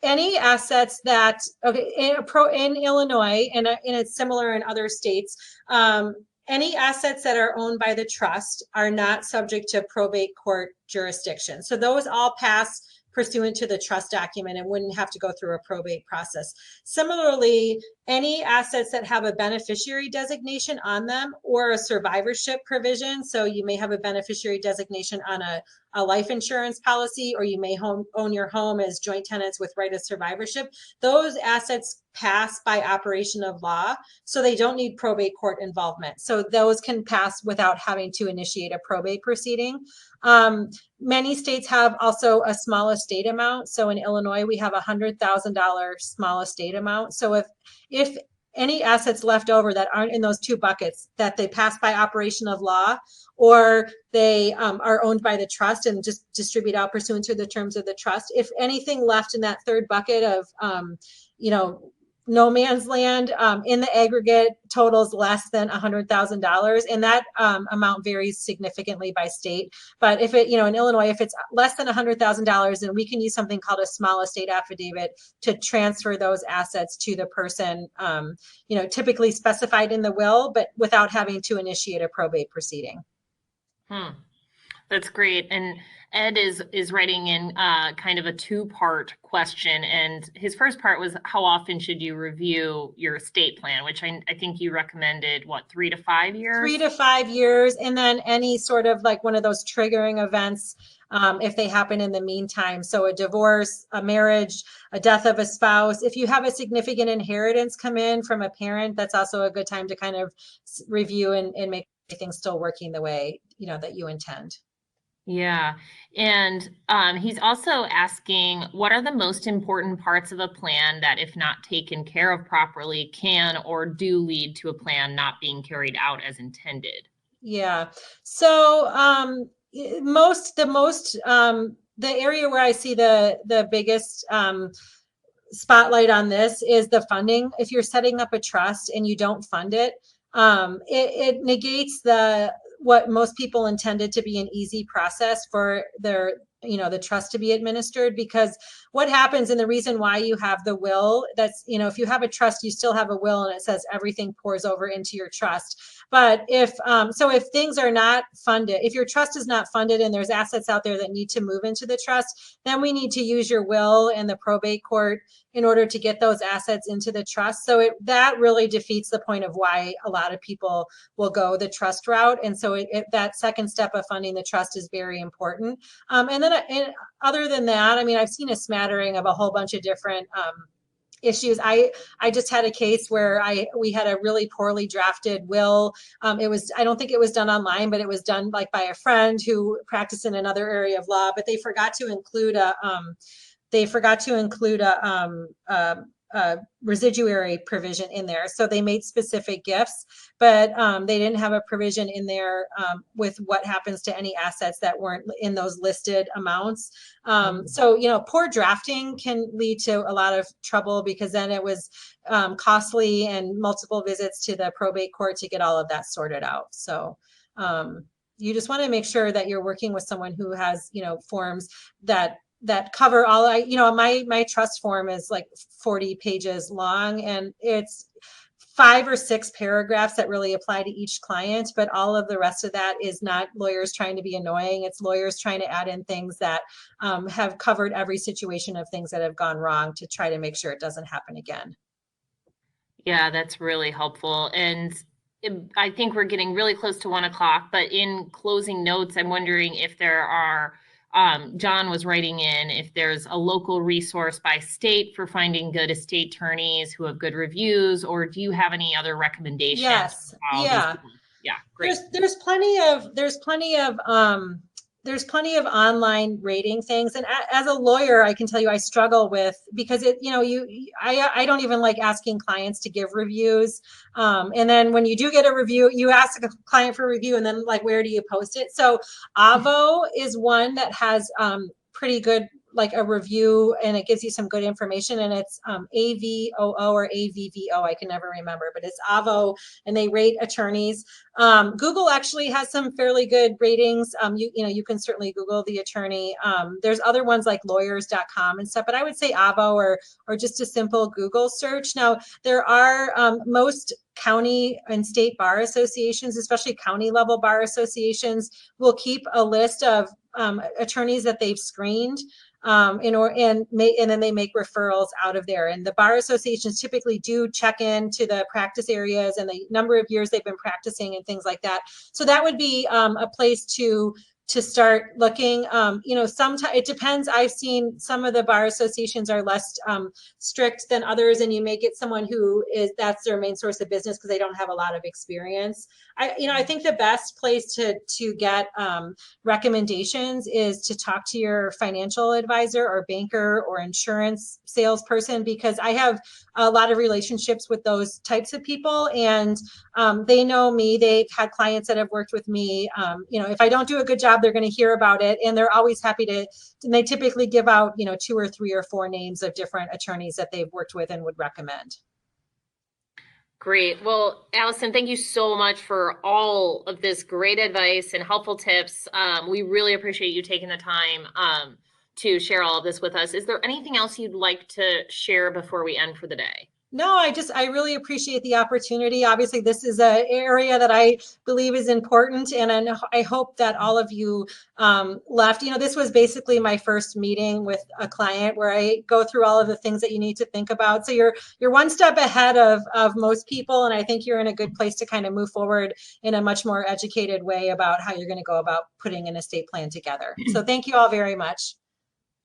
any assets that, okay, in Illinois, and it's similar in other states, any assets that are owned by the trust are not subject to probate court jurisdiction. So those all pass pursuant to the trust document and wouldn't have to go through a probate process. Similarly, any assets that have a beneficiary designation on them or a survivorship provision, so you may have a beneficiary designation on a life insurance policy, or you may own your home as joint tenants with right of survivorship, those assets pass by operation of law, so they don't need probate court involvement. So those can pass without having to initiate a probate proceeding. Many states have also a small estate amount. So in Illinois, we have $100,000 small estate amount. So if any assets left over that aren't in those two buckets, that they pass by operation of law, or they are owned by the trust and just distribute out pursuant to the terms of the trust. If anything left in that third bucket of, no man's land, in the aggregate totals less than $100,000, and that amount varies significantly by state. But if it, in Illinois, if it's less than $100,000, then we can use something called a small estate affidavit to transfer those assets to the person, typically specified in the will, but without having to initiate a probate proceeding. That's great. And Ed is writing in kind of a two-part question. And his first part was, how often should you review your estate plan, which I think you recommended, 3 to 5 years? 3 to 5 years. And then any sort of like one of those triggering events, if they happen in the meantime. So a divorce, a marriage, a death of a spouse. If you have a significant inheritance come in from a parent, that's also a good time to kind of review and make things still working the way, that you intend. Yeah. And he's also asking, what are the most important parts of a plan that, if not taken care of properly, can or do lead to a plan not being carried out as intended? Yeah. So the area where I see the biggest spotlight on this is the funding. If you're setting up a trust and you don't fund it, it negates what most people intended to be an easy process for the trust to be administered. Because what happens, and the reason why you have the will, that's, if you have a trust, you still have a will and it says everything pours over into your trust. But if things are not funded, if your trust is not funded and there's assets out there that need to move into the trust, then we need to use your will and the probate court in order to get those assets into the trust. So that really defeats the point of why a lot of people will go the trust route. And so that second step of funding the trust is very important. And other than that, I've seen a smattering of a whole bunch of different issues. I just had a case where we had a really poorly drafted will. I don't think it was done online, but it was done like by a friend who practiced in another area of law, but they forgot to include a residuary provision in there. So they made specific gifts, but they didn't have a provision in there with what happens to any assets that weren't in those listed amounts. So, poor drafting can lead to a lot of trouble, because then it was costly and multiple visits to the probate court to get all of that sorted out. So you just want to make sure that you're working with someone who has, forms that cover all. My trust form is like 40 pages long, and it's 5 or 6 paragraphs that really apply to each client, but all of the rest of that is not lawyers trying to be annoying. It's lawyers trying to add in things that have covered every situation of things that have gone wrong to try to make sure it doesn't happen again. Yeah, that's really helpful. And I think we're getting really close to 1 o'clock, but in closing notes, I'm wondering if there are, John was writing in, if there's a local resource by state for finding good estate attorneys who have good reviews, or do you have any other recommendations? Yes. Yeah. Yeah, great. There's plenty of there's plenty of online rating things. And as a lawyer, I can tell you I struggle with, because I don't even like asking clients to give reviews. And then when you do get a review, you ask a client for a review, and then like, where do you post it? So Avo is one that has pretty good, like a review, and it gives you some good information, and it's AVOO or AVVO. I can never remember, but it's Avo, and they rate attorneys. Google actually has some fairly good ratings. You can certainly Google the attorney. There's other ones like lawyers.com and stuff, but I would say Avo or just a simple Google search. Now, there are most county and state bar associations, especially county level bar associations, will keep a list of attorneys that they've screened, and then they make referrals out of there. And the bar associations typically do check in to the practice areas and the number of years they've been practicing and things like that. So that would be a place to start looking. Sometimes it depends. I've seen some of the bar associations are less strict than others, and you may get someone who that's their main source of business because they don't have a lot of experience. I think the best place to get recommendations is to talk to your financial advisor or banker or insurance salesperson, because I have a lot of relationships with those types of people, and they know me. They've had clients that have worked with me. If I don't do a good job, they're going to hear about it, and they're always happy to. And they typically give out 2 or 3 or 4 names of different attorneys that they've worked with and would recommend. Great. Well, Allyson, thank you so much for all of this great advice and helpful tips. We really appreciate you taking the time to share all of this with us. Is there anything else you'd like to share before we end for the day? No, I really appreciate the opportunity. Obviously, this is an area that I believe is important, and I hope that all of you left. This was basically my first meeting with a client where I go through all of the things that you need to think about. So you're one step ahead of most people, and I think you're in a good place to kind of move forward in a much more educated way about how you're going to go about putting an estate plan together. So thank you all very much.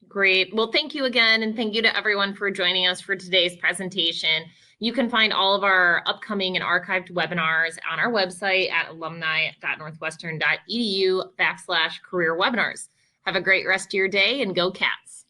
Great. Well, thank you again, and thank you to everyone for joining us for today's presentation. You can find all of our upcoming and archived webinars on our website at alumni.northwestern.edu/career webinars. Have a great rest of your day, and go Cats.